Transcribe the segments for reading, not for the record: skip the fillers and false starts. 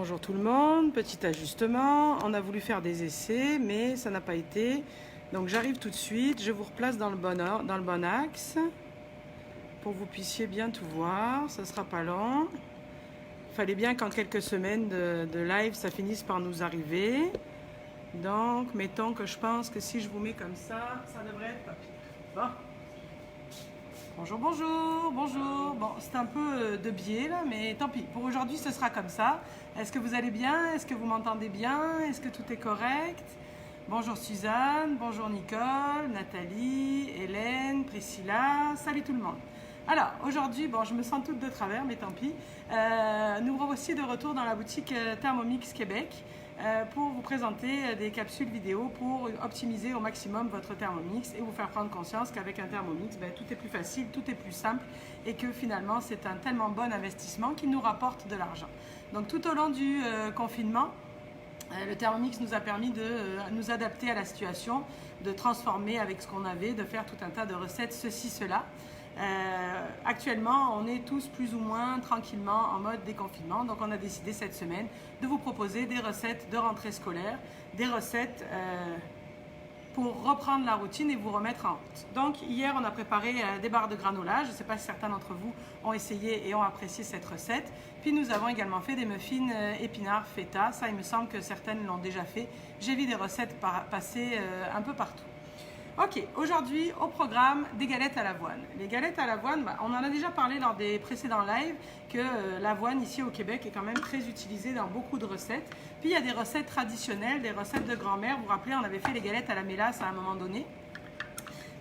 Bonjour tout le monde, petit ajustement, on a voulu faire des essais mais ça n'a pas été, donc j'arrive tout de suite, je vous replace dans le bon axe pour que vous puissiez bien tout voir, ça sera pas long. Il fallait bien qu'en quelques semaines de live ça finisse par nous arriver, donc mettons que je pense que si je vous mets comme ça devrait être pas pire. Bon. Bonjour, bonjour, bonjour. Bon, c'est un peu de biais là, mais tant pis. Pour aujourd'hui, ce sera comme ça. Est-ce que vous allez bien? Est-ce que vous m'entendez bien? Est-ce que tout est correct? Bonjour Suzanne, bonjour Nicole, Nathalie, Hélène, Priscilla. Salut tout le monde. Alors, aujourd'hui, bon, je me sens toute de travers, mais tant pis. Nous revoici de retour dans la boutique Thermomix Québec pour vous présenter des capsules vidéo pour optimiser au maximum votre Thermomix et vous faire prendre conscience qu'avec un Thermomix, tout est plus facile, tout est plus simple et que finalement c'est un tellement bon investissement qui nous rapporte de l'argent. Donc tout au long du confinement, le Thermomix nous a permis de nous adapter à la situation, de transformer avec ce qu'on avait, de faire tout un tas de recettes, ceci, cela. Actuellement, on est tous plus ou moins tranquillement en mode déconfinement. Donc, on a décidé cette semaine de vous proposer des recettes de rentrée scolaire, des recettes pour reprendre la routine et vous remettre en route. Donc, hier, on a préparé des barres de granola. Je ne sais pas si certains d'entre vous ont essayé et ont apprécié cette recette. Puis, nous avons également fait des muffins épinards feta. Ça, il me semble que certaines l'ont déjà fait. J'ai vu des recettes passer un peu partout. Ok, aujourd'hui au programme des galettes à l'avoine. Les galettes à l'avoine, on en a déjà parlé lors des précédents lives que l'avoine ici au Québec est quand même très utilisée dans beaucoup de recettes. Puis il y a des recettes traditionnelles, des recettes de grand-mère. Vous vous rappelez, on avait fait les galettes à la mélasse à un moment donné.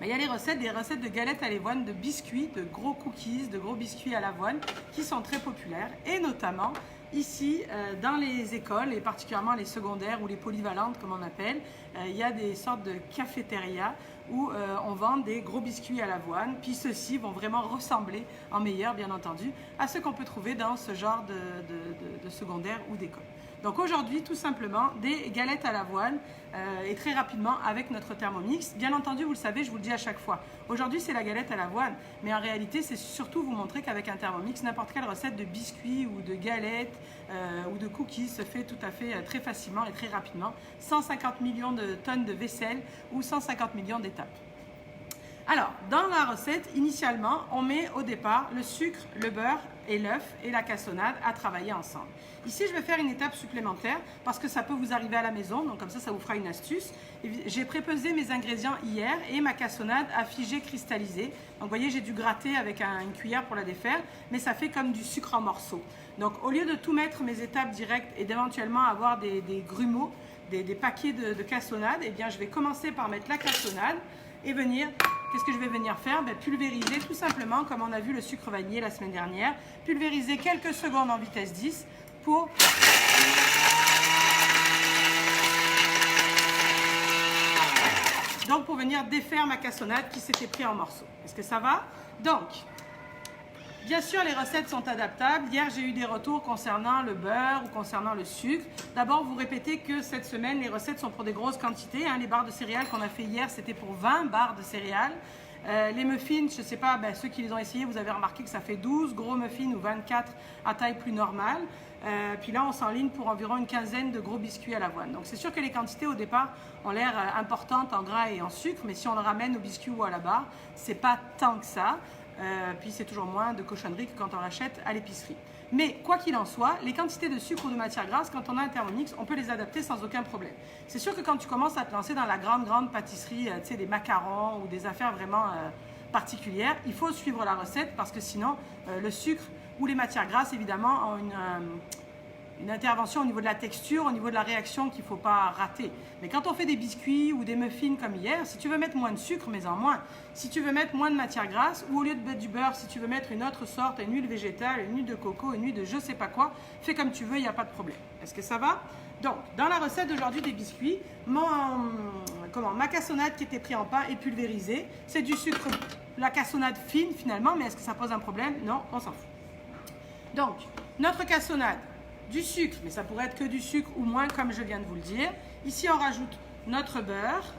Il y a des recettes de galettes à l'avoine, de biscuits, de gros cookies, de gros biscuits à l'avoine qui sont très populaires et notamment ici, dans les écoles, et particulièrement les secondaires ou les polyvalentes, comme on appelle, il y a des sortes de cafétérias où on vend des gros biscuits à l'avoine. Puis ceux-ci vont vraiment ressembler, en meilleur bien entendu, à ce qu'on peut trouver dans ce genre de secondaire ou d'école. Donc aujourd'hui, tout simplement, des galettes à l'avoine et très rapidement avec notre Thermomix. Bien entendu, vous le savez, je vous le dis à chaque fois. Aujourd'hui, c'est la galette à l'avoine, mais en réalité, c'est surtout vous montrer qu'avec un Thermomix, n'importe quelle recette de biscuits ou de galettes ou de cookies se fait tout à fait très facilement et très rapidement. 150 millions de tonnes de vaisselle ou 150 millions d'étapes. Alors, dans la recette, initialement, on met au départ le sucre, le beurre et l'œuf et la cassonade à travailler ensemble. Ici, je vais faire une étape supplémentaire parce que ça peut vous arriver à la maison, donc comme ça vous fera une astuce. J'ai prépesé mes ingrédients hier et ma cassonade a figé cristallisé. Donc, vous voyez, j'ai dû gratter avec une cuillère pour la défaire, mais ça fait comme du sucre en morceaux. Donc, au lieu de tout mettre mes étapes directes et d'éventuellement avoir des grumeaux, des paquets de cassonade, eh bien, je vais commencer par mettre la cassonade et venir... Qu'est-ce que je vais venir faire? Pulvériser tout simplement, comme on a vu le sucre vanillé la semaine dernière. Pulvériser quelques secondes en vitesse 10 pour... Donc pour venir défaire ma cassonade qui s'était pris en morceaux. Est-ce que ça va? Donc, bien sûr, les recettes sont adaptables. Hier, j'ai eu des retours concernant le beurre ou concernant le sucre. D'abord, vous répétez que cette semaine, les recettes sont pour des grosses quantités. Les barres de céréales qu'on a fait hier, c'était pour 20 barres de céréales. Les muffins, je ne sais pas, ceux qui les ont essayés, vous avez remarqué que ça fait 12 gros muffins ou 24 à taille plus normale. Puis là, on s'enligne pour environ une quinzaine de gros biscuits à l'avoine. Donc, c'est sûr que les quantités au départ ont l'air importantes en gras et en sucre, mais si on le ramène au biscuit ou à la barre, c'est pas tant que ça. Puis c'est toujours moins de cochonneries que quand on l'achète à l'épicerie. Mais quoi qu'il en soit, les quantités de sucre ou de matière grasse, quand on a un Thermomix, on peut les adapter sans aucun problème. C'est sûr que quand tu commences à te lancer dans la grande pâtisserie, tu sais, des macarons ou des affaires vraiment particulières, il faut suivre la recette parce que sinon, le sucre ou les matières grasses, évidemment, ont une intervention au niveau de la texture, au niveau de la réaction qu'il ne faut pas rater. Mais quand on fait des biscuits ou des muffins comme hier, si tu veux mettre moins de sucre, mets-en moins. Si tu veux mettre moins de matière grasse, ou au lieu de mettre du beurre, si tu veux mettre une autre sorte, une huile végétale, une huile de coco, une huile de je sais pas quoi, fais comme tu veux, il n'y a pas de problème. Est-ce que ça va? Donc, dans la recette d'aujourd'hui des biscuits, ma cassonade qui était prise en pain est pulvérisée. C'est du sucre, la cassonade fine finalement, mais est-ce que ça pose un problème? Non, on s'en fout. Donc, notre cassonade, du sucre, mais ça pourrait être que du sucre ou moins comme je viens de vous le dire. Ici, on rajoute notre beurre,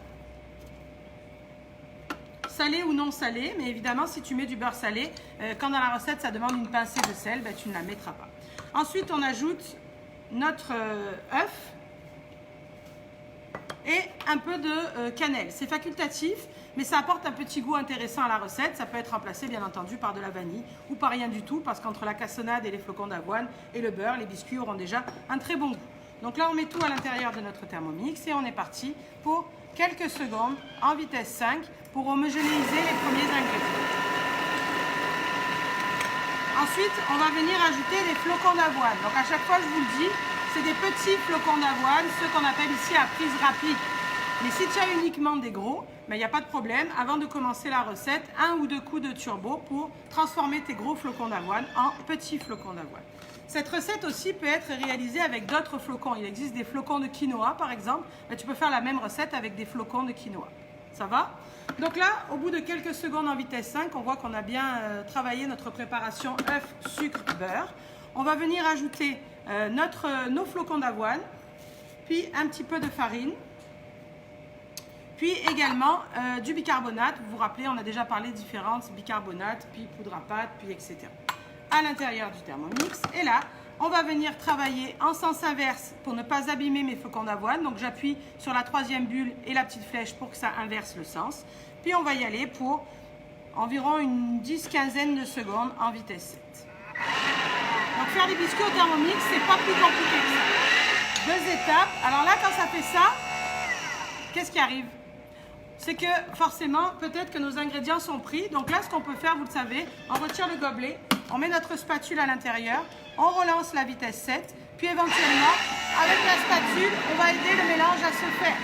salé ou non salé, mais évidemment, si tu mets du beurre salé, quand dans la recette, ça demande une pincée de sel, tu ne la mettras pas. Ensuite, on ajoute notre œuf et un peu de cannelle. C'est facultatif, mais ça apporte un petit goût intéressant à la recette. Ça peut être remplacé bien entendu par de la vanille ou par rien du tout, parce qu'entre la cassonade et les flocons d'avoine et le beurre, les biscuits auront déjà un très bon goût. Donc là, on met tout à l'intérieur de notre Thermomix et on est parti pour quelques secondes en vitesse 5 pour homogénéiser les premiers ingrédients. Ensuite, on va venir ajouter les flocons d'avoine. Donc à chaque fois, je vous le dis, c'est des petits flocons d'avoine, ceux qu'on appelle ici à prise rapide. Mais si tu as uniquement des gros, il n'y a pas de problème. Avant de commencer la recette, 1 ou 2 coups de turbo pour transformer tes gros flocons d'avoine en petits flocons d'avoine. Cette recette aussi peut être réalisée avec d'autres flocons. Il existe des flocons de quinoa par exemple. Mais tu peux faire la même recette avec des flocons de quinoa. Ça va? Donc là, au bout de quelques secondes en vitesse 5, on voit qu'on a bien travaillé notre préparation œuf, sucre, beurre. On va venir ajouter nos flocons d'avoine, puis un petit peu de farine, puis également du bicarbonate. Vous vous rappelez, on a déjà parlé de différentes bicarbonate, puis poudre à pâte, puis etc. à l'intérieur du Thermomix. Et là, on va venir travailler en sens inverse pour ne pas abîmer mes flocons d'avoine. Donc j'appuie sur la 3e bulle et la petite flèche pour que ça inverse le sens. Puis on va y aller pour environ une 10-15 de secondes en vitesse 7. Donc faire des biscuits au Thermomix, c'est pas plus compliqué que ça. 2 étapes. Alors là, quand ça fait ça, qu'est-ce qui arrive? C'est que forcément, peut-être que nos ingrédients sont pris. Donc là, ce qu'on peut faire, vous le savez, on retire le gobelet, on met notre spatule à l'intérieur, on relance la vitesse 7, puis éventuellement, avec la spatule, on va aider le mélange à se faire.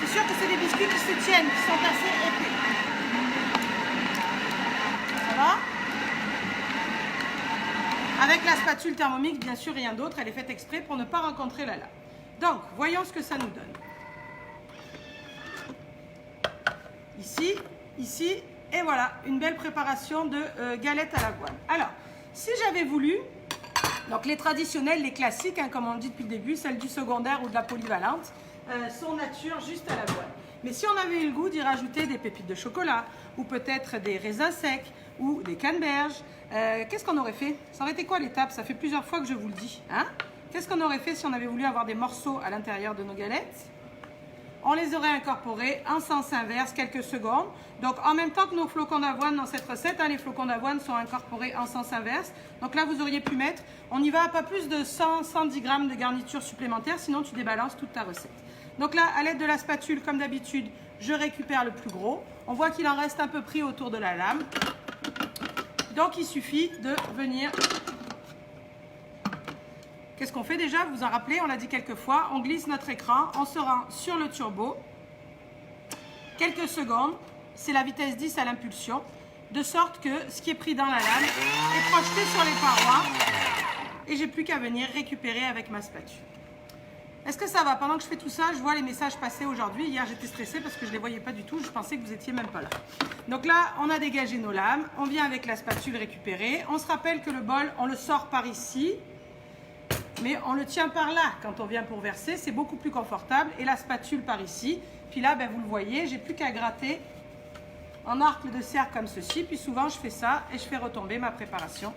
C'est sûr que c'est des biscuits qui se tiennent, qui sont assez épais. Ça va? Avec la spatule Thermomix, bien sûr, rien d'autre, elle est faite exprès pour ne pas rencontrer la lame. Donc, voyons ce que ça nous donne. Ici, ici, et voilà, une belle préparation de galettes à l'avoine. Alors, si j'avais voulu, donc les traditionnels, les classiques, hein, comme on le dit depuis le début, celles du secondaire ou de la polyvalente, sont nature juste à l'avoine. Mais si on avait eu le goût d'y rajouter des pépites de chocolat, ou peut-être des raisins secs, ou des canneberges, qu'est-ce qu'on aurait fait? Ça aurait été quoi l'étape? Ça fait plusieurs fois que je vous le dis. Hein? Qu'est-ce qu'on aurait fait si on avait voulu avoir des morceaux à l'intérieur de nos galettes? On les aurait incorporés en sens inverse quelques secondes. Donc en même temps que nos flocons d'avoine dans cette recette, hein, les flocons d'avoine sont incorporés en sens inverse. Donc là, vous auriez pu mettre, on y va à pas plus de 100-110 grammes de garniture supplémentaire, sinon tu débalances toute ta recette. Donc là, à l'aide de la spatule, comme d'habitude, je récupère le plus gros. On voit qu'il en reste un peu pris autour de la lame. Donc il suffit de venir... Qu'est-ce qu'on fait déjà? Vous vous en rappelez, on l'a dit quelques fois, on glisse notre écran, on se rend sur le turbo. Quelques secondes, c'est la vitesse 10 à l'impulsion, de sorte que ce qui est pris dans la lame est projeté sur les parois et j'ai plus qu'à venir récupérer avec ma spatule. Est-ce que ça va? Pendant que je fais tout ça, je vois les messages passer aujourd'hui. Hier, j'étais stressée parce que je ne les voyais pas du tout. Je pensais que vous étiez même pas là. Donc là, on a dégagé nos lames. On vient avec la spatule récupérer. On se rappelle que le bol, on le sort par ici. Mais on le tient par là quand on vient pour verser, c'est beaucoup plus confortable. Et la spatule par ici. Puis là, ben, vous le voyez, j'ai plus qu'à gratter en arc de cercle comme ceci. Puis souvent, je fais ça et je fais retomber ma préparation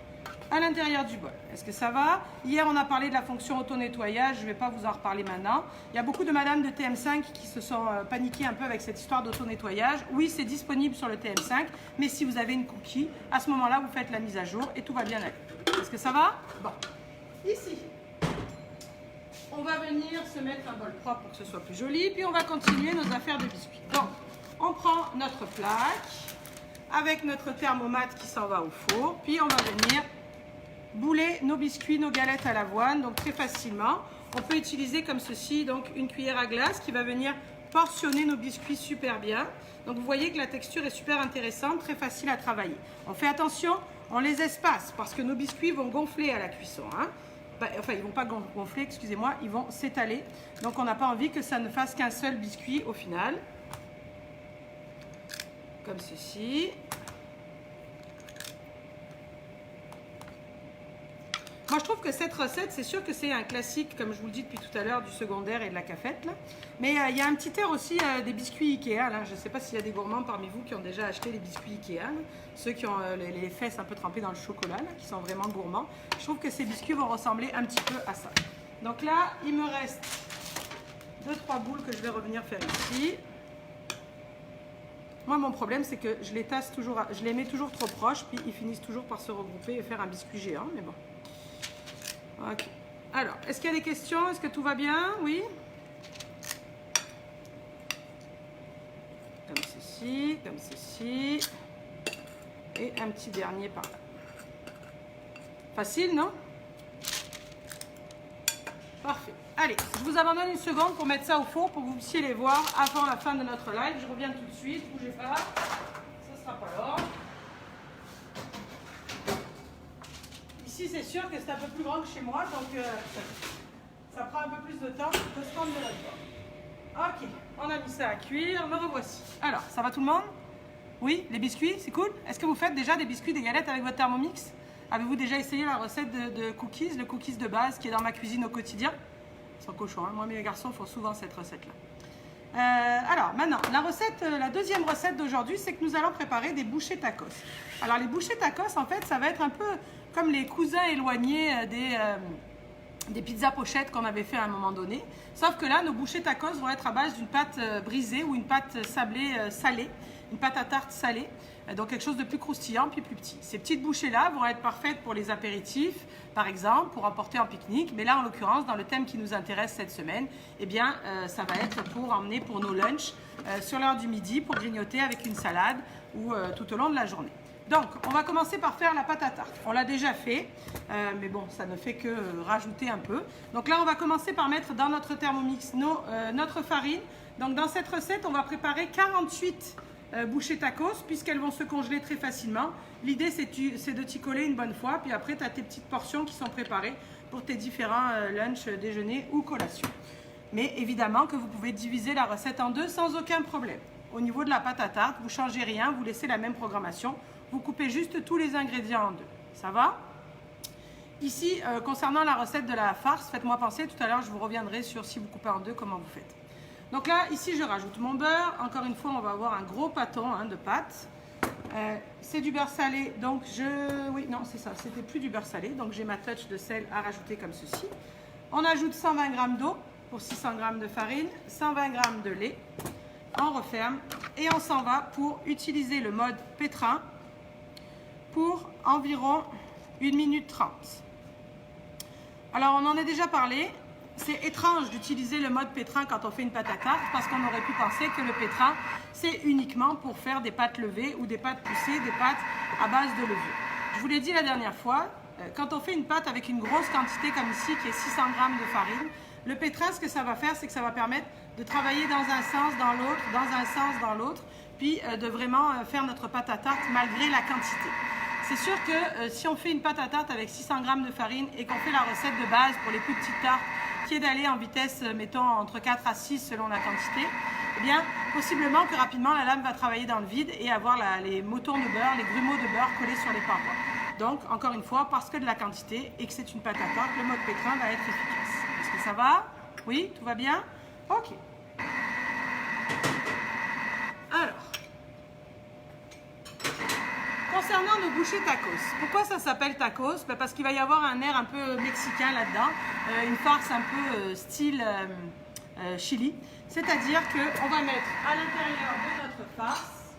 à l'intérieur du bol. Est-ce que ça va? Hier, on a parlé de la fonction auto-nettoyage. Je ne vais pas vous en reparler maintenant. Il y a beaucoup de madames de TM5 qui se sont paniquées un peu avec cette histoire d'auto-nettoyage. Oui, c'est disponible sur le TM5. Mais si vous avez une cookie, à ce moment-là, vous faites la mise à jour et tout va bien aller. Est-ce que ça va? Bon. Ici, on va venir se mettre un bol propre pour que ce soit plus joli, puis on va continuer nos affaires de biscuits. Donc, on prend notre plaque avec notre thermomètre qui s'en va au four, puis on va venir bouler nos biscuits, nos galettes à l'avoine, donc très facilement. On peut utiliser comme ceci, donc une cuillère à glace qui va venir portionner nos biscuits super bien. Donc vous voyez que la texture est super intéressante, très facile à travailler. On fait attention, on les espace parce que nos biscuits vont gonfler à la cuisson, hein. Enfin, ils ne vont pas gonfler, excusez-moi, ils vont s'étaler. Donc, on n'a pas envie que ça ne fasse qu'un seul biscuit au final. Comme ceci. Moi, je trouve que cette recette, c'est sûr que c'est un classique, comme je vous le dis depuis tout à l'heure, du secondaire et de la cafette. Là. Mais il y a un petit air aussi des biscuits Ikea. Là. Je ne sais pas s'il y a des gourmands parmi vous qui ont déjà acheté les biscuits Ikea. Là. Ceux qui ont les fesses un peu trempées dans le chocolat, là, qui sont vraiment gourmands. Je trouve que ces biscuits vont ressembler un petit peu à ça. Donc là, il me reste 2-3 boules que je vais revenir faire ici. Moi, mon problème, c'est que je les tasse toujours, je les mets toujours trop proches, puis ils finissent toujours par se regrouper et faire un biscuit géant, mais bon. Ok. Alors, est-ce qu'il y a des questions? Est-ce que tout va bien? Oui? Comme ceci, comme ceci. Et un petit dernier par là. Facile, non? Parfait. Allez, je vous abandonne une seconde pour mettre ça au four pour que vous puissiez les voir avant la fin de notre live. Je reviens tout de suite, bougez pas. Ça sera pas long. Ici, c'est sûr que c'est un peu plus grand que chez moi, donc ça prend un peu plus de temps de se rendre de là-dedans. Ok, on a mis ça à cuire, me revoici. Alors, ça va tout le monde? Oui, les biscuits, c'est cool? Est-ce que vous faites déjà des biscuits, des galettes avec votre Thermomix? Avez-vous déjà essayé la recette de cookies, le cookies de base qui est dans ma cuisine au quotidien? Sans cochon, hein. Moi, mes garçons font souvent cette recette-là. Alors, maintenant, la deuxième recette d'aujourd'hui, c'est que nous allons préparer des bouchées tacos. Alors, les bouchées tacos, en fait, ça va être un peu comme les cousins éloignés des pizzas pochettes qu'on avait fait à un moment donné. Sauf que là, nos bouchées tacos vont être à base d'une pâte brisée ou une pâte sablée salée, une pâte à tarte salée. Donc quelque chose de plus croustillant puis plus petit. Ces petites bouchées-là vont être parfaites pour les apéritifs, par exemple, pour emporter en pique-nique. Mais là, en l'occurrence, dans le thème qui nous intéresse cette semaine, eh bien, ça va être pour emmener pour nos lunchs sur l'heure du midi, pour grignoter avec une salade ou tout au long de la journée. Donc, on va commencer par faire la pâte à tarte. On l'a déjà fait, mais bon, ça ne fait que rajouter un peu. Donc là, on va commencer par mettre dans notre Thermomix notre farine. Donc, dans cette recette, on va préparer 48 bouchées tacos, puisqu'elles vont se congeler très facilement. L'idée, c'est de t'y coller une bonne fois, puis après, tu as tes petites portions qui sont préparées pour tes différents lunchs, déjeuners ou collations. Mais évidemment que vous pouvez diviser la recette en deux sans aucun problème. Au niveau de la pâte à tarte, vous ne changez rien, vous laissez la même programmation. Vous coupez juste tous les ingrédients en deux. Ça va? Ici, concernant la recette de la farce, faites-moi penser, tout à l'heure, je vous reviendrai sur si vous coupez en deux, comment vous faites. Donc là, ici, je rajoute mon beurre. Encore une fois, on va avoir un gros pâton de pâte. C'est du beurre salé, donc oui, non, c'est ça, c'était plus du beurre salé. Donc j'ai ma touch de sel à rajouter comme ceci. On ajoute 120 g d'eau pour 600 g de farine, 120 g de lait. On referme et on s'en va pour utiliser le mode pétrin pour environ 1 minute 30. Alors, on en a déjà parlé. C'est étrange d'utiliser le mode pétrin quand on fait une pâte à tarte parce qu'on aurait pu penser que le pétrin, c'est uniquement pour faire des pâtes levées ou des pâtes poussées, des pâtes à base de levure. Je vous l'ai dit la dernière fois, quand on fait une pâte avec une grosse quantité comme ici, qui est 600 g de farine, le pétrin, ce que ça va faire, c'est que ça va permettre de travailler dans un sens, dans l'autre, dans un sens, dans l'autre, puis de vraiment faire notre pâte à tarte malgré la quantité. C'est sûr que si on fait une pâte à tarte avec 600 g de farine et qu'on fait la recette de base pour les plus petites tartes, qui est d'aller en vitesse, mettons, entre 4 à 6 selon la quantité, eh bien, possiblement que rapidement, la lame va travailler dans le vide et avoir les motons de beurre, les grumeaux de beurre collés sur les parois. Donc, encore une fois, parce que de la quantité et que c'est une pâte à tarte, le mode pétrin va être efficace. Est-ce que ça va? Oui? Tout va bien? Ok. Alors, concernant nos bouchées tacos, pourquoi ça s'appelle tacos? Parce qu'il va y avoir un air un peu mexicain là-dedans, une farce un peu style chili. C'est-à-dire qu'on va mettre à l'intérieur de notre farce,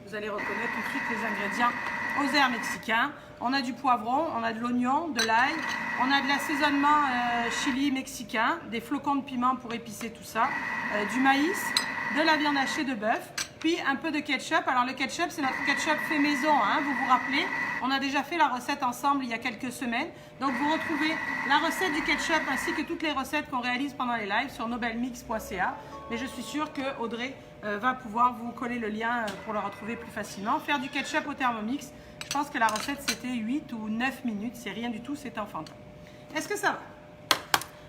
vous allez reconnaître tout de suite les ingrédients aux airs mexicains. On a du poivron, on a de l'oignon, de l'ail, on a de l'assaisonnement chili mexicain, des flocons de piment pour épicer tout ça, du maïs, de la viande hachée de bœuf, puis un peu de ketchup. Alors le ketchup, c'est notre ketchup fait maison, hein, vous vous rappelez. On a déjà fait la recette ensemble il y a quelques semaines. Donc vous retrouvez la recette du ketchup ainsi que toutes les recettes qu'on réalise pendant les lives sur nobelmix.ca. Mais je suis sûre que Audrey va pouvoir vous coller le lien pour le retrouver plus facilement. Faire du ketchup au Thermomix, je pense que la recette c'était 8 ou 9 minutes. C'est rien du tout, c'est enfantin. Est-ce que ça va?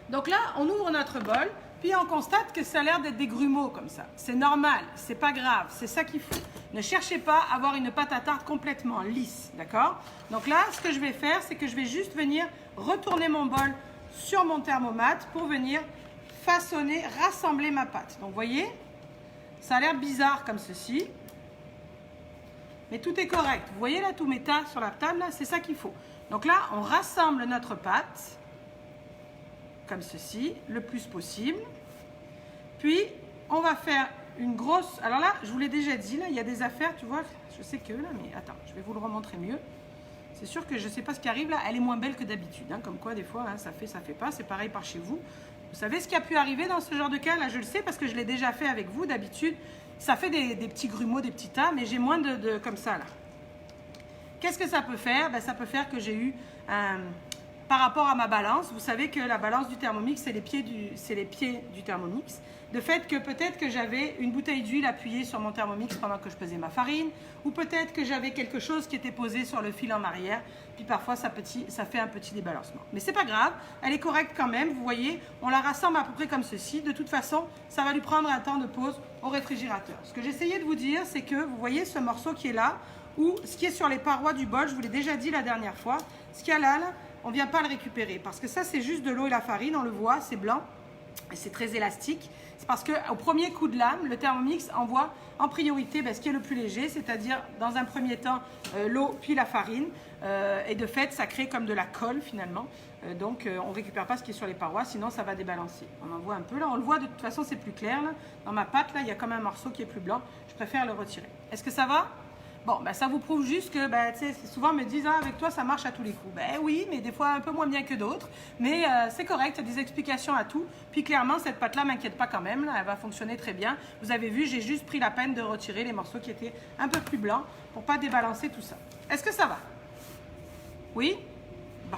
Donc là, on ouvre notre bol. Puis on constate que ça a l'air d'être des grumeaux comme ça. C'est normal, c'est pas grave, c'est ça qu'il faut. Ne cherchez pas à avoir une pâte à tarte complètement lisse, d'accord? Donc là, ce que je vais faire, c'est que je vais juste venir retourner mon bol sur mon thermomètre pour venir façonner, rassembler ma pâte. Donc vous voyez, ça a l'air bizarre comme ceci. Mais tout est correct. Vous voyez là, tous mes tas sur la table, là, c'est ça qu'il faut. Donc là, on rassemble notre pâte. comme ceci, le plus possible. Puis, on va faire une grosse... Alors là, je vous l'ai déjà dit, là, il y a des affaires, tu vois, je sais que là, mais attends, je vais vous le remontrer mieux. C'est sûr que je ne sais pas ce qui arrive là, elle est moins belle que d'habitude, hein, comme quoi des fois, hein, ça fait pas, c'est pareil par chez vous. Vous savez ce qui a pu arriver dans ce genre de cas? Là, je le sais parce que je l'ai déjà fait avec vous. D'habitude, ça fait des petits grumeaux, des petits tas, mais j'ai moins de comme ça là. Qu'est-ce que ça peut faire? Ben, ça peut faire que j'ai eu par rapport à ma balance, vous savez que la balance du Thermomix, c'est les pieds du Thermomix. De fait que peut-être que j'avais une bouteille d'huile appuyée sur mon Thermomix pendant que je pesais ma farine, ou peut-être que j'avais quelque chose qui était posé sur le fil en arrière, puis parfois ça fait un petit débalancement. Mais c'est pas grave, elle est correcte quand même, vous voyez, on la rassemble à peu près comme ceci. De toute façon, ça va lui prendre un temps de pause au réfrigérateur. Ce que j'essayais de vous dire, c'est que vous voyez ce morceau qui est là, ou ce qui est sur les parois du bol, je vous l'ai déjà dit la dernière fois, ce qu'il y a là, on ne vient pas le récupérer parce que ça c'est juste de l'eau et la farine, on le voit, c'est blanc et c'est très élastique. C'est parce qu'au premier coup de lame, le Thermomix envoie en priorité ce qui est le plus léger, c'est-à-dire dans un premier temps l'eau puis la farine et de fait ça crée comme de la colle finalement. Donc on ne récupère pas ce qui est sur les parois, sinon ça va débalancer. On en voit un peu là, on le voit de toute façon c'est plus clair là. Dans ma pâte là il y a comme un morceau qui est plus blanc, je préfère le retirer. Est-ce que ça va? Bon, ça vous prouve juste que, souvent me disent, avec toi, ça marche à tous les coups. Oui, mais des fois un peu moins bien que d'autres. Mais c'est correct, il y a des explications à tout. Puis clairement, cette pâte-là ne m'inquiète pas quand même. Là, elle va fonctionner très bien. Vous avez vu, j'ai juste pris la peine de retirer les morceaux qui étaient un peu plus blancs pour ne pas débalancer tout ça. Est-ce que ça va? Oui? Bon.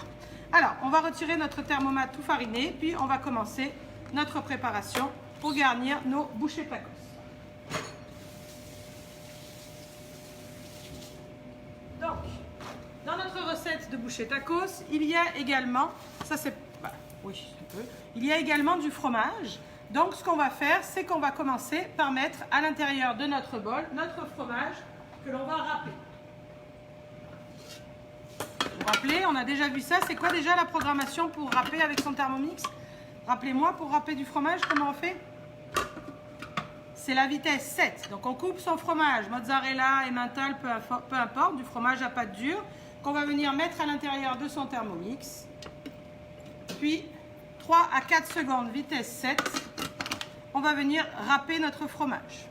Alors, on va retirer notre thermomate tout fariné. Puis, on va commencer notre préparation pour garnir nos bouchées tacos. Donc, dans notre recette de bouchées tacos, il y a également, il y a également du fromage. Donc, ce qu'on va faire, c'est qu'on va commencer par mettre à l'intérieur de notre bol notre fromage que l'on va râper. Vous vous rappelez, on a déjà vu ça. C'est quoi déjà la programmation pour râper avec son Thermomix? Rappelez-moi, pour râper du fromage, comment on fait? C'est la vitesse 7. Donc on coupe son fromage, mozzarella, emmental, peu importe, du fromage à pâte dure, qu'on va venir mettre à l'intérieur de son Thermomix. Puis 3 à 4 secondes, vitesse 7, on va venir râper notre fromage.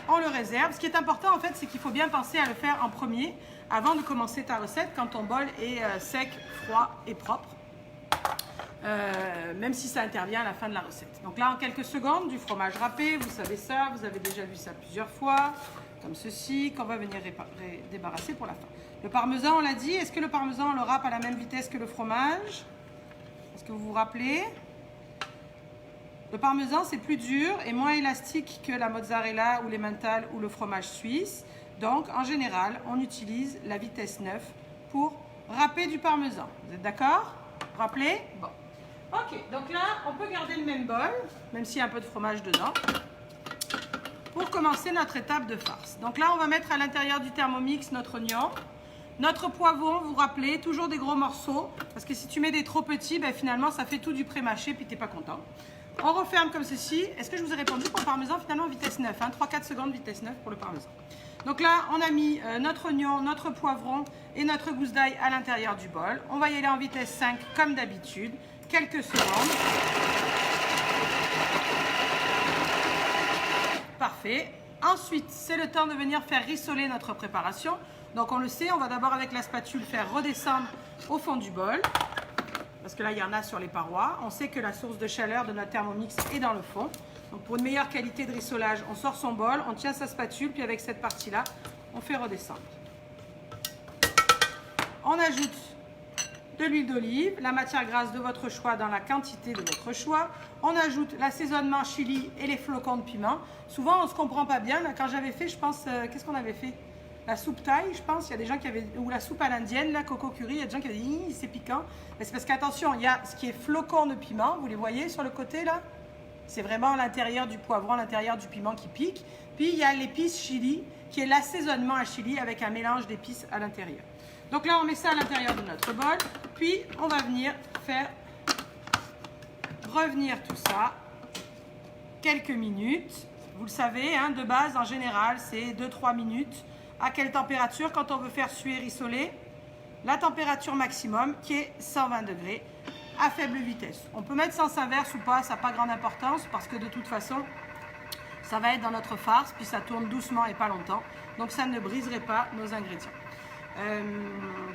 On le réserve. Ce qui est important en fait, c'est qu'il faut bien penser à le faire en premier avant de commencer ta recette quand ton bol est sec, froid et propre. Même si ça intervient à la fin de la recette. Donc là, en quelques secondes, du fromage râpé, vous savez ça, vous avez déjà vu ça plusieurs fois, comme ceci, qu'on va venir débarrasser pour la fin. Le parmesan, on l'a dit, est-ce que le parmesan, on le râpe à la même vitesse que le fromage? Est-ce que vous vous rappelez? Le parmesan, c'est plus dur et moins élastique que la mozzarella ou l'emmental ou le fromage suisse. Donc, en général, on utilise la vitesse 9 pour râper du parmesan. Vous êtes d'accord? Rappelez? Bon. Ok, donc là, on peut garder le même bol, même s'il y a un peu de fromage dedans, pour commencer notre étape de farce. Donc là, on va mettre à l'intérieur du Thermomix notre oignon, notre poivron, vous vous rappelez, toujours des gros morceaux, parce que si tu mets des trop petits, finalement, ça fait tout du pré-mâché, puis tu n'es pas content. On referme comme ceci. Est-ce que je vous ai répondu pour le parmesan? Finalement, vitesse 9, 3-4 secondes, vitesse 9 pour le parmesan. Donc là, on a mis notre oignon, notre poivron et notre gousse d'ail à l'intérieur du bol. On va y aller en vitesse 5 comme d'habitude. Quelques secondes. Parfait. Ensuite, c'est le temps de venir faire rissoler notre préparation. Donc on le sait, on va d'abord avec la spatule faire redescendre au fond du bol. Parce que là, il y en a sur les parois. On sait que la source de chaleur de notre Thermomix est dans le fond. Donc pour une meilleure qualité de rissolage, on sort son bol, on tient sa spatule, puis avec cette partie-là, on fait redescendre. On ajoute de l'huile d'olive, la matière grasse de votre choix dans la quantité de votre choix. On ajoute l'assaisonnement chili et les flocons de piment. Souvent, on ne se comprend pas bien. Là, quand j'avais fait, je pense, qu'est-ce qu'on avait fait? La soupe thaï, je pense, il y a des gens qui avaient, ou la soupe à l'indienne, la coco curry, il y a des gens qui avaient dit, c'est piquant. Mais c'est parce qu'attention, il y a ce qui est flocons de piment, vous les voyez sur le côté là? C'est vraiment l'intérieur du poivron, l'intérieur du piment qui pique. Puis il y a l'épice chili, qui est l'assaisonnement à chili avec un mélange d'épices à l'intérieur. Donc là, on met ça à l'intérieur de notre bol. Puis, on va venir faire revenir tout ça quelques minutes. Vous le savez, de base, en général, c'est 2-3 minutes À quelle température quand on veut faire suer rissoler? La température maximum qui est 120 degrés à faible vitesse. On peut mettre sens inverse ou pas, ça n'a pas grande importance parce que de toute façon, ça va être dans notre farce, puis ça tourne doucement et pas longtemps. Donc ça ne briserait pas nos ingrédients.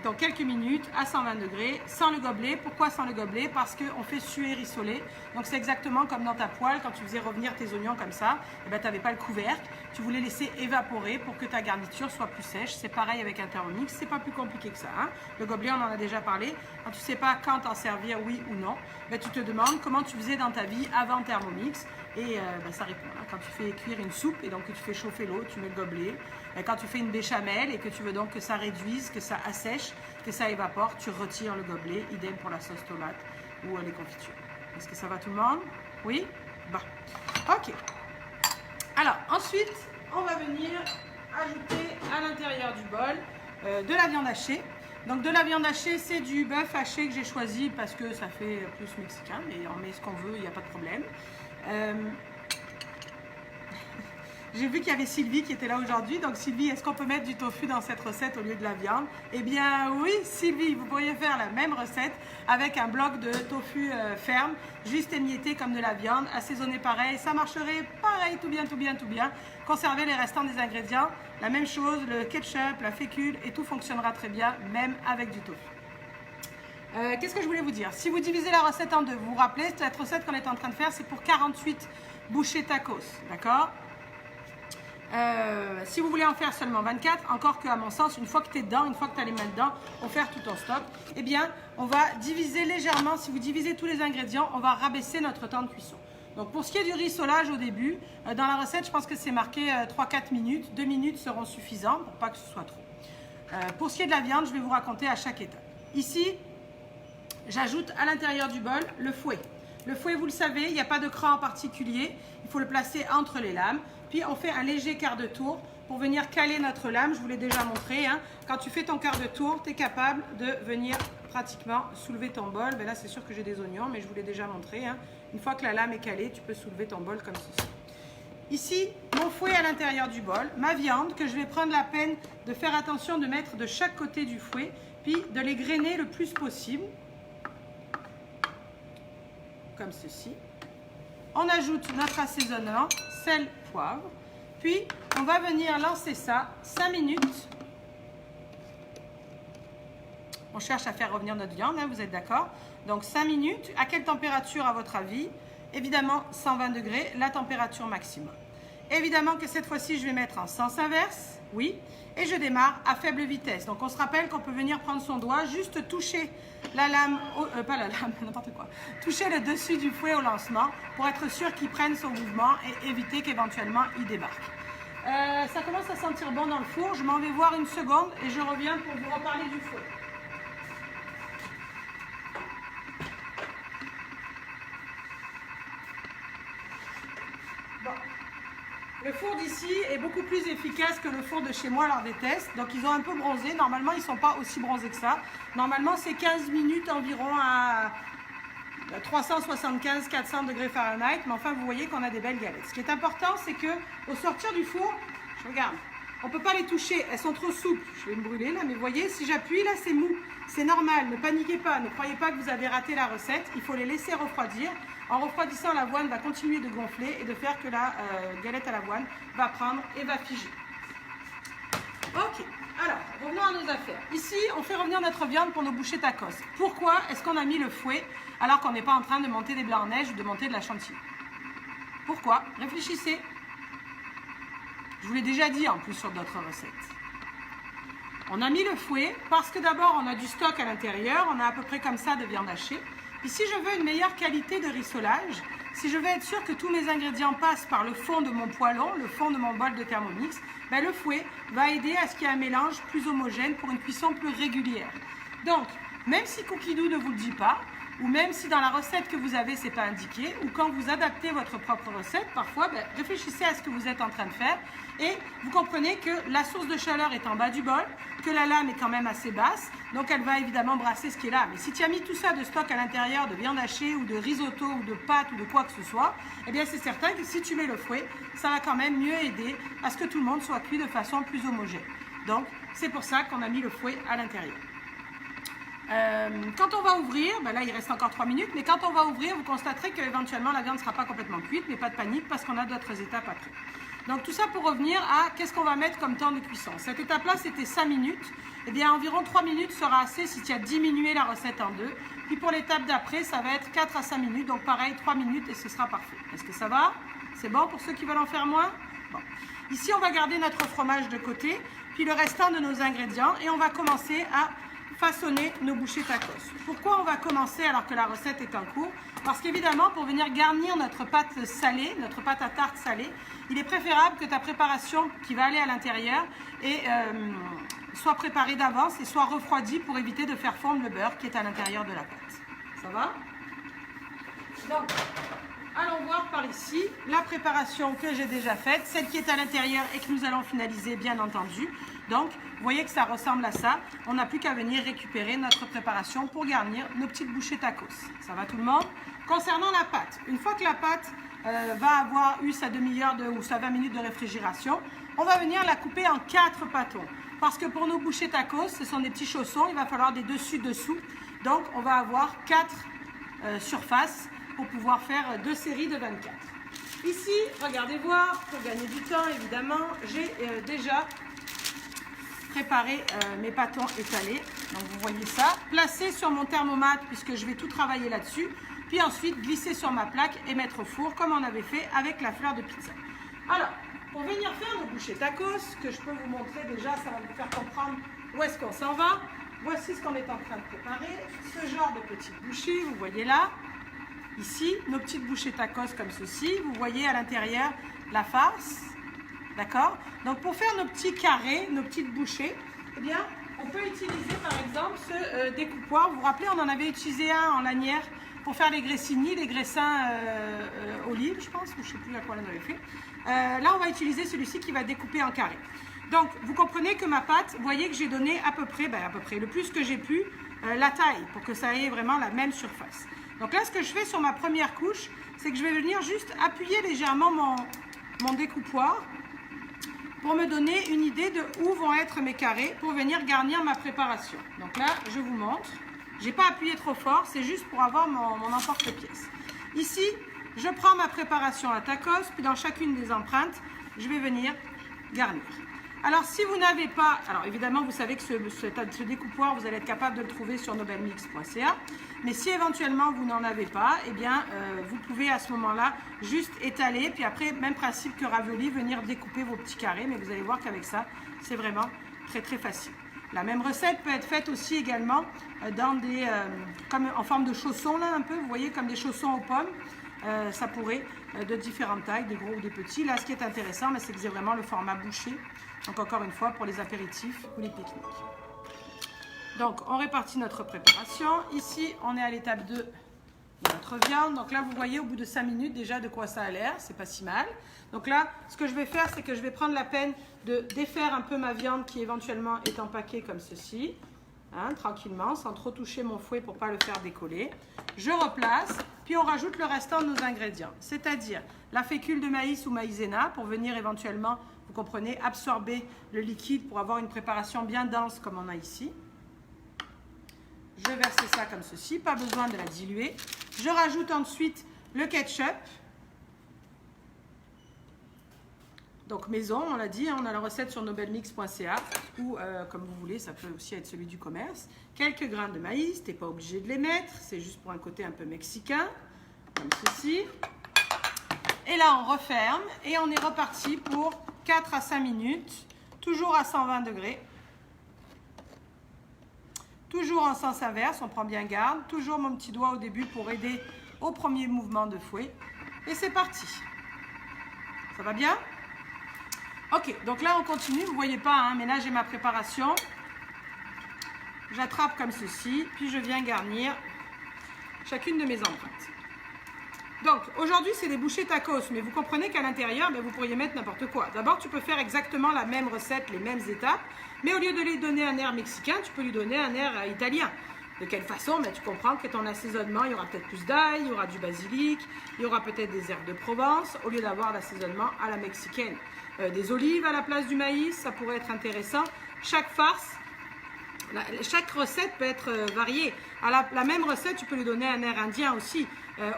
Dans quelques minutes à 120 degrés, sans le gobelet. Pourquoi sans le gobelet? Parce qu'on fait suer rissoler. Donc c'est exactement comme dans ta poêle, quand tu faisais revenir tes oignons comme ça, tu n'avais pas le couvercle, tu voulais laisser évaporer pour que ta garniture soit plus sèche. C'est pareil avec un Thermomix, c'est pas plus compliqué que ça. Hein? Le gobelet, on en a déjà parlé. Quand tu ne sais pas quand t'en servir, oui ou non, tu te demandes comment tu faisais dans ta vie avant Thermomix. Et ça répond. Hein. Quand tu fais cuire une soupe et donc que tu fais chauffer l'eau, tu mets le gobelet. Et quand tu fais une béchamel et que tu veux donc que ça réduise, que ça assèche, que ça évapore, tu retires le gobelet. Idem pour la sauce tomate ou les confitures. Est-ce que ça va tout le monde? Oui? Bon. Ok. Alors, ensuite, on va venir ajouter à l'intérieur du bol de la viande hachée. Donc de la viande hachée, c'est du bœuf haché que j'ai choisi parce que ça fait plus mexicain, mais on met ce qu'on veut, il n'y a pas de problème. J'ai vu qu'il y avait Sylvie qui était là aujourd'hui. Donc Sylvie, est-ce qu'on peut mettre du tofu dans cette recette au lieu de la viande? Eh bien oui Sylvie, vous pourriez faire la même recette avec un bloc de tofu ferme, juste émietté comme de la viande, assaisonné pareil. Ça marcherait pareil, tout bien, tout bien, tout bien. Conservez les restants des ingrédients. La même chose, le ketchup, la fécule et tout fonctionnera très bien, même avec du tofu. Qu'est-ce que je voulais vous dire? Si vous divisez la recette en deux, vous vous rappelez, cette recette qu'on est en train de faire, c'est pour 48 bouchées tacos, d'accord? Si vous voulez en faire seulement 24, encore qu'à mon sens, une fois que tu es dedans, une fois que tu as les mains dedans, pour faire tout ton stock, eh bien, on va diviser légèrement. Si vous divisez tous les ingrédients, on va rabaisser notre temps de cuisson. Donc, pour ce qui est du rissolage au début, dans la recette, je pense que c'est marqué 3-4 minutes. 2 minutes seront suffisants pour pas que ce soit trop. Pour ce qui est de la viande, je vais vous raconter à chaque étape. Ici, j'ajoute à l'intérieur du bol le fouet. Le fouet, vous le savez, il n'y a pas de cran en particulier. Il faut le placer entre les lames. Puis on fait un léger quart de tour pour venir caler notre lame. Je vous l'ai déjà montré. Hein. Quand tu fais ton quart de tour, tu es capable de venir pratiquement soulever ton bol. Ben là, c'est sûr que j'ai des oignons, mais je vous l'ai déjà montré. Hein. Une fois que la lame est calée, tu peux soulever ton bol comme ceci. Ici, mon fouet à l'intérieur du bol, ma viande que je vais prendre la peine de faire attention de mettre de chaque côté du fouet, puis de les grainer le plus possible. Comme ceci. On ajoute notre assaisonnement, sel, poivre. Puis, on va venir lancer ça 5 minutes. On cherche à faire revenir notre viande, hein, vous êtes d'accord? Donc, 5 minutes. À quelle température à votre avis? Évidemment, 120 degrés, la température maximum. Évidemment que cette fois-ci, je vais mettre en sens inverse, oui. Et je démarre à faible vitesse. Donc, on se rappelle qu'on peut venir prendre son doigt, juste toucher la lame, pas la lame, n'importe quoi, toucher le dessus du fouet au lancement pour être sûr qu'il prenne son mouvement et éviter qu'éventuellement il débarque. Ça commence à sentir bon dans le four. Je m'en vais voir une seconde et je reviens pour vous reparler du fouet. Bon. Le four d'ici est beaucoup plus efficace que le four de chez moi lors des tests. Donc ils ont un peu bronzé. Normalement, ils ne sont pas aussi bronzés que ça. Normalement, c'est 15 minutes environ à 375-400 degrés Fahrenheit. Mais enfin, vous voyez qu'on a des belles galettes. Ce qui est important, c'est qu'au sortir du four, je regarde, on ne peut pas les toucher. Elles sont trop souples. Je vais me brûler là, mais vous voyez, si j'appuie là, c'est mou. C'est normal. Ne paniquez pas. Ne croyez pas que vous avez raté la recette. Il faut les laisser refroidir. En refroidissant, l'avoine va continuer de gonfler et de faire que la galette à l'avoine va prendre et va figer. Ok, alors, revenons à nos affaires. Ici, on fait revenir notre viande pour nos bouchées tacos. Pourquoi est-ce qu'on a mis le fouet alors qu'on n'est pas en train de monter des blancs en neige ou de monter de la chantilly? Pourquoi? Réfléchissez. Je vous l'ai déjà dit en plus sur d'autres recettes. On a mis le fouet parce que d'abord, on a du stock à l'intérieur. On a à peu près comme ça de viande hachée. Et si je veux une meilleure qualité de rissolage, si je veux être sûr que tous mes ingrédients passent par le fond de mon poêlon, le fond de mon bol de Thermomix, ben le fouet va aider à ce qu'il y ait un mélange plus homogène pour une cuisson plus régulière. Donc, même si Cookie Dough ne vous le dit pas, ou même si dans la recette que vous avez, ce n'est pas indiqué, ou quand vous adaptez votre propre recette, parfois, réfléchissez à ce que vous êtes en train de faire et vous comprenez que la source de chaleur est en bas du bol, que la lame est quand même assez basse, donc elle va évidemment brasser ce qui est là. Mais si tu as mis tout ça de stock à l'intérieur, de viande hachée ou de risotto ou de pâtes ou de quoi que ce soit, eh bien c'est certain que si tu mets le fouet, ça va quand même mieux aider à ce que tout le monde soit cuit de façon plus homogène. Donc, c'est pour ça qu'on a mis le fouet à l'intérieur. Quand on va ouvrir, ben là il reste encore 3 minutes, mais quand on va ouvrir, vous constaterez qu'éventuellement la viande ne sera pas complètement cuite, mais pas de panique parce qu'on a d'autres étapes après. Donc tout ça pour revenir à qu'est-ce qu'on va mettre comme temps de cuisson. Cette étape-là, c'était 5 minutes. Eh bien, environ 3 minutes sera assez si tu as diminué la recette en deux. Puis pour l'étape d'après, ça va être 4 à 5 minutes. Donc pareil, 3 minutes et ce sera parfait. Est-ce que ça va? C'est bon pour ceux qui veulent en faire moins? Bon. Ici, on va garder notre fromage de côté, puis le restant de nos ingrédients. Et on va commencer à façonner nos bouchées tacos. Pourquoi on va commencer alors que la recette est en cours? Parce qu'évidemment, pour venir garnir notre pâte salée, notre pâte à tarte salée, il est préférable que ta préparation qui va aller à l'intérieur soit préparée d'avance et soit refroidie pour éviter de faire fondre le beurre qui est à l'intérieur de la pâte. Ça va? Donc, allons voir par ici la préparation que j'ai déjà faite, celle qui est à l'intérieur et que nous allons finaliser bien entendu. Donc, vous voyez que ça ressemble à ça. On n'a plus qu'à venir récupérer notre préparation pour garnir nos petites bouchées tacos. Ça va tout le monde? Concernant la pâte, une fois que la pâte va avoir eu sa demi-heure ou sa 20 minutes de réfrigération, on va venir la couper en 4 pâtons. Parce que pour nos bouchées tacos, ce sont des petits chaussons, il va falloir des dessus-dessous. Donc, on va avoir 4 surfaces pour pouvoir faire 2 séries de 24. Ici, regardez voir, pour gagner du temps, évidemment, j'ai déjà préparer mes pâtons étalés. Donc vous voyez ça, placé sur mon thermomètre puisque je vais tout travailler là-dessus, puis ensuite glisser sur ma plaque et mettre au four comme on avait fait avec la fleur de pizza. Alors, pour venir faire nos bouchées tacos, que je peux vous montrer déjà, ça va vous faire comprendre où est-ce qu'on s'en va. Voici ce qu'on est en train de préparer, ce genre de petites bouchées, vous voyez là. Ici, nos petites bouchées tacos comme ceci, vous voyez à l'intérieur la farce. D'accord? Donc, pour faire nos petits carrés, nos petites bouchées, eh bien, on peut utiliser par exemple ce découpoir. Vous vous rappelez, on en avait utilisé un en lanière pour faire les gressini, les graissins olives, je pense, ou je ne sais plus à quoi on en avait fait. Là, on va utiliser celui-ci qui va découper en carré. Donc, vous comprenez que ma pâte, vous voyez que j'ai donné à peu près, le plus que j'ai pu, la taille, pour que ça ait vraiment la même surface. Donc là, ce que je fais sur ma première couche, c'est que je vais venir juste appuyer légèrement mon découpoir pour me donner une idée de où vont être mes carrés pour venir garnir ma préparation. Donc là, je vous montre. Je n'ai pas appuyé trop fort, c'est juste pour avoir mon emporte-pièce. Ici, je prends ma préparation à tacos, puis dans chacune des empreintes, je vais venir garnir. Alors, si vous n'avez pas... Alors, évidemment, vous savez que ce découpoir, vous allez être capable de le trouver sur nobelmix.ca. Mais si éventuellement, vous n'en avez pas, eh bien, vous pouvez à ce moment-là juste étaler. Puis après, même principe que ravioli, venir découper vos petits carrés. Mais vous allez voir qu'avec ça, c'est vraiment très, très facile. La même recette peut être faite aussi également dans comme en forme de chaussons, là, un peu. Vous voyez, comme des chaussons aux pommes. Ça pourrait de différentes tailles, des gros ou des petits. Là, ce qui est intéressant, c'est que c'est vraiment le format bouché. Donc, encore une fois, pour les apéritifs ou les pique-niques. Donc, on répartit notre préparation. Ici, on est à l'étape 2 de notre viande. Donc là, vous voyez, au bout de 5 minutes, déjà de quoi ça a l'air. C'est pas si mal. Donc là, ce que je vais faire, c'est que je vais prendre la peine de défaire un peu ma viande qui, éventuellement, est empaquée comme ceci. Hein, tranquillement, sans trop toucher mon fouet pour ne pas le faire décoller. Je replace, puis on rajoute le restant de nos ingrédients. C'est-à-dire la fécule de maïs ou maïzena pour venir éventuellement, vous comprenez, absorber le liquide pour avoir une préparation bien dense comme on a ici. Je vais verser ça comme ceci, pas besoin de la diluer. Je rajoute ensuite le ketchup. Donc maison, on l'a dit, on a la recette sur nobelmix.ca ou comme vous voulez, ça peut aussi être celui du commerce. Quelques grains de maïs, tu n'es pas obligé de les mettre, c'est juste pour un côté un peu mexicain, comme ceci. Et là, on referme et on est reparti pour 4 à 5 minutes, toujours à 120 degrés. Toujours en sens inverse, on prend bien garde. Toujours mon petit doigt au début pour aider au premier mouvement de fouet. Et c'est parti. Ça va bien ? Ok, donc là on continue, vous ne voyez pas, hein, mais là j'ai ma préparation. J'attrape comme ceci, puis je viens garnir chacune de mes empreintes. Donc aujourd'hui c'est des bouchées tacos, mais vous comprenez qu'à l'intérieur, vous pourriez mettre n'importe quoi. D'abord tu peux faire exactement la même recette, les mêmes étapes, mais au lieu de lui donner un air mexicain, tu peux lui donner un air italien. De quelle façon? Tu comprends que ton assaisonnement, il y aura peut-être plus d'ail, il y aura du basilic, il y aura peut-être des herbes de Provence, au lieu d'avoir l'assaisonnement à la mexicaine. Des olives à la place du maïs, ça pourrait être intéressant. chaque farce, chaque recette peut être variée. La même recette, tu peux lui donner un air indien aussi.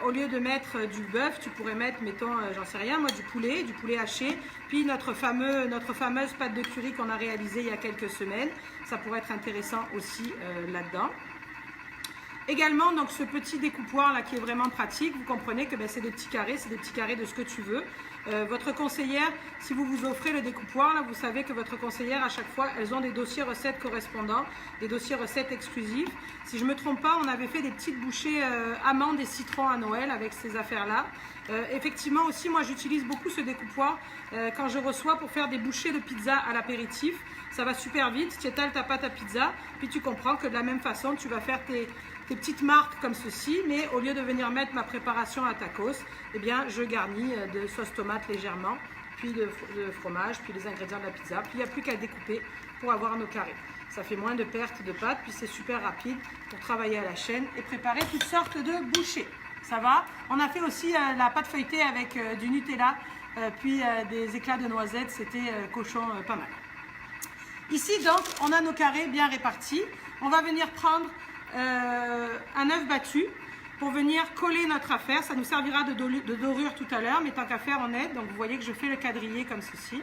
Au lieu de mettre du bœuf, tu pourrais mettre, mettons, j'en sais rien, moi, du poulet haché, puis notre fameuse pâte de curry qu'on a réalisée il y a quelques semaines. Ça pourrait être intéressant aussi là-dedans. Également, donc, ce petit découpoir là qui est vraiment pratique, vous comprenez que c'est des petits carrés, c'est des petits carrés de ce que tu veux. Votre conseillère, si vous vous offrez le découpoir, là, vous savez que votre conseillère, à chaque fois, elles ont des dossiers recettes correspondants, des dossiers recettes exclusifs. Si je ne me trompe pas, on avait fait des petites bouchées amandes et citrons à Noël avec ces affaires-là. Effectivement aussi, moi, j'utilise beaucoup ce découpoir quand je reçois pour faire des bouchées de pizza à l'apéritif. Ça va super vite, tu étales ta pâte à pizza, puis tu comprends que de la même façon, tu vas faire tes petites marques comme ceci, mais au lieu de venir mettre ma préparation à tacos, eh bien, je garnis de sauce tomate légèrement, puis de fromage, puis les ingrédients de la pizza, puis il n'y a plus qu'à découper pour avoir nos carrés. Ça fait moins de pertes de pâte, puis c'est super rapide pour travailler à la chaîne et préparer toutes sortes de bouchées. Ça va? On a fait aussi la pâte feuilletée avec du Nutella, puis des éclats de noisettes, c'était cochon pas mal. Ici, donc, on a nos carrés bien répartis. On va venir prendre un œuf battu pour venir coller notre affaire. Ça nous servira de dorure tout à l'heure, mais tant qu'à faire, on aide. Donc, vous voyez que je fais le quadrillé comme ceci.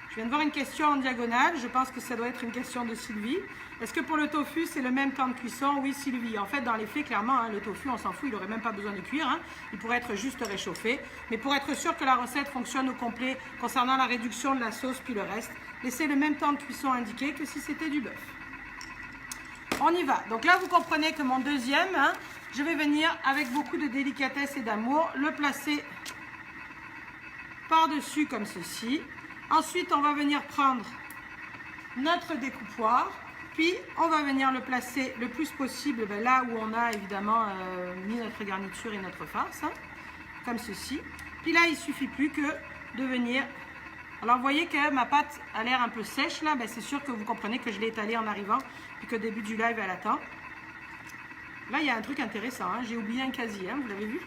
Je viens de voir une question en diagonale. Je pense que ça doit être une question de Sylvie. Est-ce que pour le tofu, c'est le même temps de cuisson? Oui, Sylvie. En fait, dans les faits, clairement, le tofu, on s'en fout. Il n'aurait même pas besoin de cuire. Il pourrait être juste réchauffé. Mais pour être sûr que la recette fonctionne au complet concernant la réduction de la sauce puis le reste, laissez le même temps de cuisson indiqué que si c'était du bœuf. On y va. Donc là, vous comprenez que mon deuxième, je vais venir avec beaucoup de délicatesse et d'amour le placer par-dessus comme ceci. Ensuite, on va venir prendre notre découpoir, puis on va venir le placer le plus possible là où on a évidemment mis notre garniture et notre farce, comme ceci. Puis là, il ne suffit plus que de venir... Alors, vous voyez que ma pâte a l'air un peu sèche là, c'est sûr que vous comprenez que je l'ai étalée en arrivant, puis qu'au début du live, elle attend. Là, il y a un truc intéressant, j'ai oublié un casier, vous l'avez vu?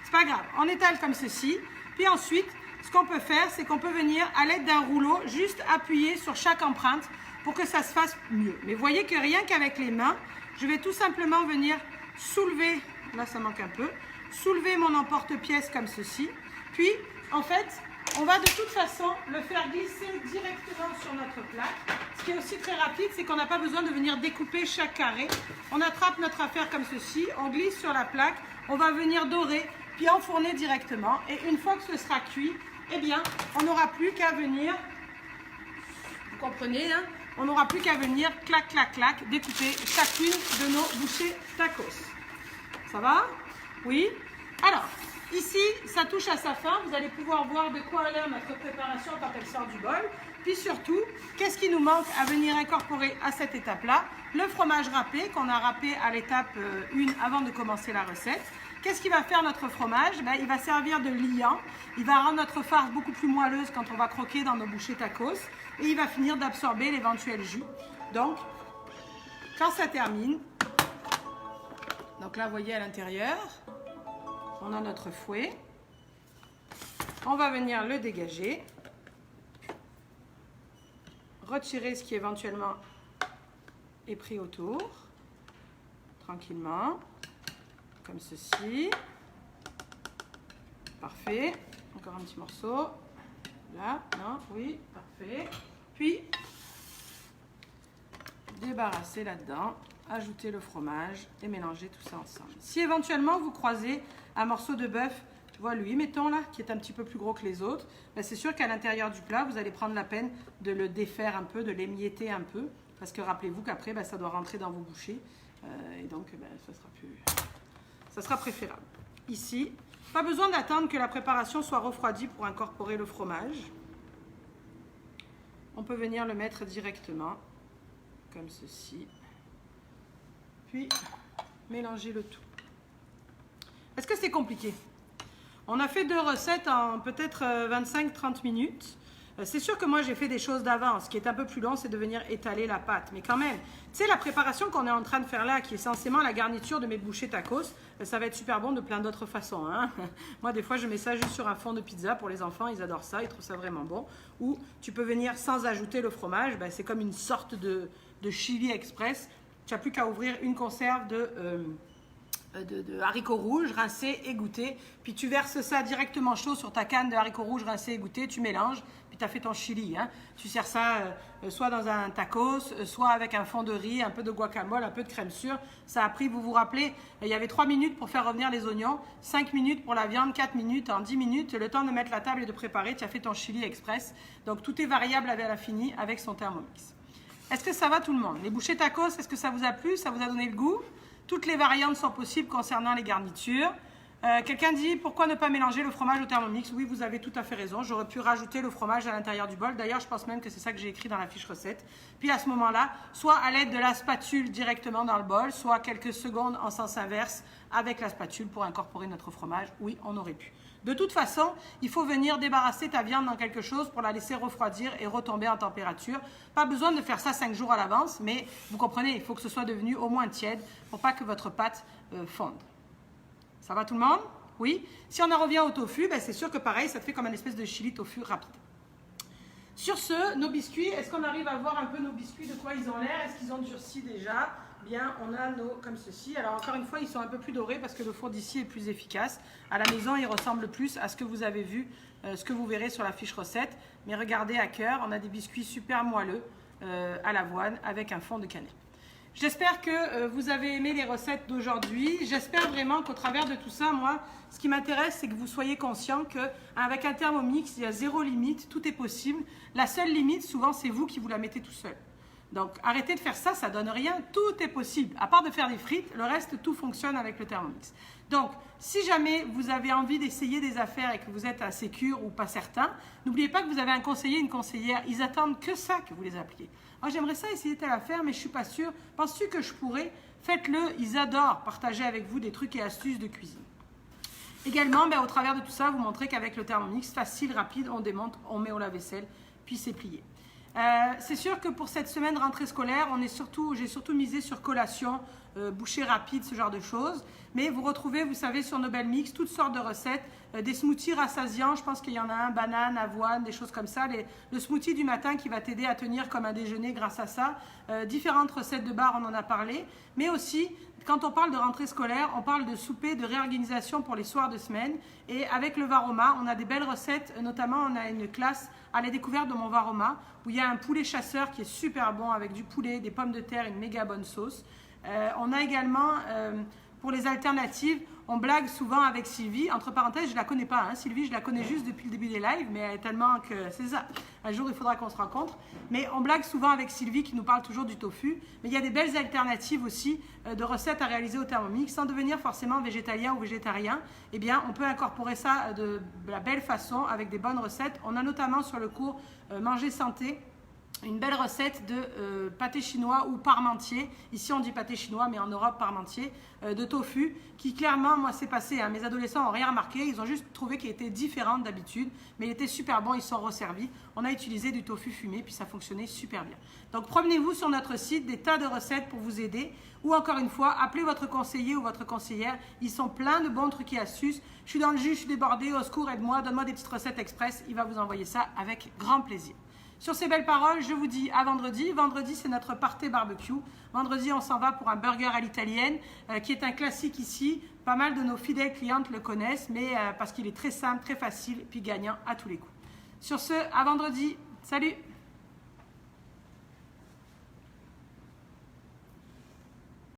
C'est pas grave, on étale comme ceci, puis ensuite, ce qu'on peut faire, c'est qu'on peut venir à l'aide d'un rouleau, juste appuyer sur chaque empreinte pour que ça se fasse mieux. Mais vous voyez que rien qu'avec les mains, je vais tout simplement venir soulever, là ça manque un peu, soulever mon emporte-pièce comme ceci, puis en fait, on va de toute façon le faire glisser directement sur notre plaque. Ce qui est aussi très rapide, c'est qu'on n'a pas besoin de venir découper chaque carré. On attrape notre affaire comme ceci, on glisse sur la plaque, on va venir dorer, puis enfourner directement. Et une fois que ce sera cuit, eh bien, on n'aura plus qu'à venir, vous comprenez, on n'aura plus qu'à venir, clac, clac, clac, découper chacune de nos bouchées tacos. Ça va? Oui? Alors, ici, ça touche à sa fin. Vous allez pouvoir voir de quoi a l'air notre préparation quand elle sort du bol. Puis surtout, qu'est-ce qui nous manque à venir incorporer à cette étape-là? Le fromage râpé qu'on a râpé à l'étape 1 avant de commencer la recette. Qu'est-ce qui va faire notre fromage? Il va servir de liant. Il va rendre notre farce beaucoup plus moelleuse quand on va croquer dans nos bouchées tacos. Et il va finir d'absorber l'éventuel jus. Donc, quand ça termine, donc là, vous voyez à l'intérieur, on a notre fouet. On va venir le dégager. Retirer ce qui éventuellement est pris autour. Tranquillement. Comme ceci. Parfait. Encore un petit morceau. Là, non, oui, parfait. Puis, débarrasser là-dedans. Ajouter le fromage et mélanger tout ça ensemble. Si éventuellement vous croisez un morceau de bœuf, voilà lui, mettons là, qui est un petit peu plus gros que les autres, c'est sûr qu'à l'intérieur du plat, vous allez prendre la peine de le défaire un peu, de l'émietter un peu, parce que rappelez-vous qu'après, ça doit rentrer dans vos bouchées, et donc ça sera préférable. Ici, pas besoin d'attendre que la préparation soit refroidie pour incorporer le fromage. On peut venir le mettre directement, comme ceci. Puis, mélanger le tout. Est-ce que c'est compliqué? On a fait 2 recettes en peut-être 25-30 minutes. C'est sûr que moi, j'ai fait des choses d'avance. Ce qui est un peu plus long, c'est de venir étaler la pâte. Mais quand même, tu sais, la préparation qu'on est en train de faire là, qui est essentiellement la garniture de mes bouchées tacos, ça va être super bon de plein d'autres façons. Hein. Moi, des fois, je mets ça juste sur un fond de pizza pour les enfants. Ils adorent ça, ils trouvent ça vraiment bon. Ou tu peux venir sans ajouter le fromage. Ben, c'est comme une sorte de chili express. Tu n'as plus qu'à ouvrir une conserve de haricots rouges, rincés, égoutter. Puis tu verses ça directement chaud sur ta canne de haricots rouges, rincés, égoutter. Tu mélanges, puis tu as fait ton chili. Hein. Tu sers ça soit dans un tacos, soit avec un fond de riz, un peu de guacamole, un peu de crème sûre. Ça a pris, vous vous rappelez, il y avait 3 minutes pour faire revenir les oignons, 5 minutes pour la viande, 4 minutes, en 10 minutes, le temps de mettre la table et de préparer. Tu as fait ton chili express. Donc tout est variable à l'infini avec son Thermomix. Est-ce que ça va tout le monde? Les bouchées tacos, est-ce que ça vous a plu? Ça vous a donné le goût? Toutes les variantes sont possibles concernant les garnitures. Quelqu'un dit, pourquoi ne pas mélanger le fromage au Thermomix? Oui, vous avez tout à fait raison. J'aurais pu rajouter le fromage à l'intérieur du bol. D'ailleurs, je pense même que c'est ça que j'ai écrit dans la fiche recette. Puis à ce moment-là, soit à l'aide de la spatule directement dans le bol, soit quelques secondes en sens inverse avec la spatule pour incorporer notre fromage. Oui, on aurait pu. De toute façon, il faut venir débarrasser ta viande dans quelque chose pour la laisser refroidir et retomber en température. Pas besoin de faire ça 5 jours à l'avance, mais vous comprenez, il faut que ce soit devenu au moins tiède pour pas que votre pâte fonde. Ça va tout le monde? Oui? Si on en revient au tofu, ben c'est sûr que pareil, ça te fait comme une espèce de chili tofu rapide. Sur ce, nos biscuits, est-ce qu'on arrive à voir un peu nos biscuits, de quoi ils ont l'air? Est-ce qu'ils ont durci déjà? Bien, on a nos comme ceci. Alors encore une fois, ils sont un peu plus dorés parce que le four d'ici est plus efficace. À la maison, ils ressemblent plus à ce que vous avez vu, ce que vous verrez sur la fiche recette. Mais regardez à cœur, on a des biscuits super moelleux à l'avoine avec un fond de cannelle. J'espère que vous avez aimé les recettes d'aujourd'hui. J'espère vraiment qu'au travers de tout ça, moi, ce qui m'intéresse, c'est que vous soyez conscients qu'avec un Thermomix, il y a zéro limite, tout est possible. La seule limite, souvent, c'est vous qui vous la mettez tout seul. Donc, arrêtez de faire ça, ça ne donne rien, tout est possible. À part de faire des frites, le reste, tout fonctionne avec le Thermomix. Donc, si jamais vous avez envie d'essayer des affaires et que vous êtes assez sûr ou pas certain, n'oubliez pas que vous avez un conseiller, une conseillère. Ils attendent que ça que vous les appeliez. Oh, j'aimerais ça essayer telle affaire, mais je ne suis pas sûre. Penses-tu que je pourrais? Faites-le, ils adorent partager avec vous des trucs et astuces de cuisine. Également, au travers de tout ça, vous montrez qu'avec le Thermomix, facile, rapide, on démonte, on met au lave-vaisselle, puis c'est plié. C'est sûr que pour cette semaine de rentrée scolaire, j'ai surtout misé sur collation, bouchée rapide, ce genre de choses. Mais vous retrouvez, vous savez, sur Nobel Mix, toutes sortes de recettes, des smoothies rassasiants. Je pense qu'il y en a un, banane, avoine, des choses comme ça. Le smoothie du matin qui va t'aider à tenir comme un déjeuner grâce à ça. Différentes recettes de bar, on en a parlé. Mais aussi, quand on parle de rentrée scolaire, on parle de souper, de réorganisation pour les soirs de semaine. Et avec le Varoma, on a des belles recettes. Notamment, on a une classe à la découverte de mon Varoma où il y a un poulet chasseur qui est super bon avec du poulet, des pommes de terre, une méga bonne sauce. On a également, pour les alternatives, on blague souvent avec Sylvie. Entre parenthèses, je ne la connais pas. Hein. Sylvie, je la connais juste depuis le début des lives, mais elle est tellement que c'est ça. Un jour, il faudra qu'on se rencontre. Mais on blague souvent avec Sylvie qui nous parle toujours du tofu. Mais il y a des belles alternatives aussi de recettes à réaliser au Thermomix sans devenir forcément végétalien ou végétarien. Eh bien, on peut incorporer ça de la belle façon avec des bonnes recettes. On a notamment sur le cours Manger Santé une belle recette de pâté chinois ou parmentier. Ici, on dit pâté chinois, mais en Europe, parmentier, de tofu, qui clairement, moi, c'est passé. Hein. Mes adolescents n'ont rien remarqué. Ils ont juste trouvé qu'il était différent d'habitude, mais il était super bon. Ils se sont resservis. On a utilisé du tofu fumé, puis ça fonctionnait super bien. Donc, promenez-vous sur notre site, des tas de recettes pour vous aider. Ou encore une fois, appelez votre conseiller ou votre conseillère. Ils sont pleins de bons trucs et astuces. Je suis dans le jus, je suis débordée. Au secours, aide-moi. Donne-moi des petites recettes express. Il va vous envoyer ça avec grand plaisir. Sur ces belles paroles, je vous dis à vendredi. Vendredi, c'est notre party barbecue. Vendredi, on s'en va pour un burger à l'italienne, qui est un classique ici. Pas mal de nos fidèles clientes le connaissent, mais parce qu'il est très simple, très facile, puis gagnant à tous les coups. Sur ce, à vendredi. Salut!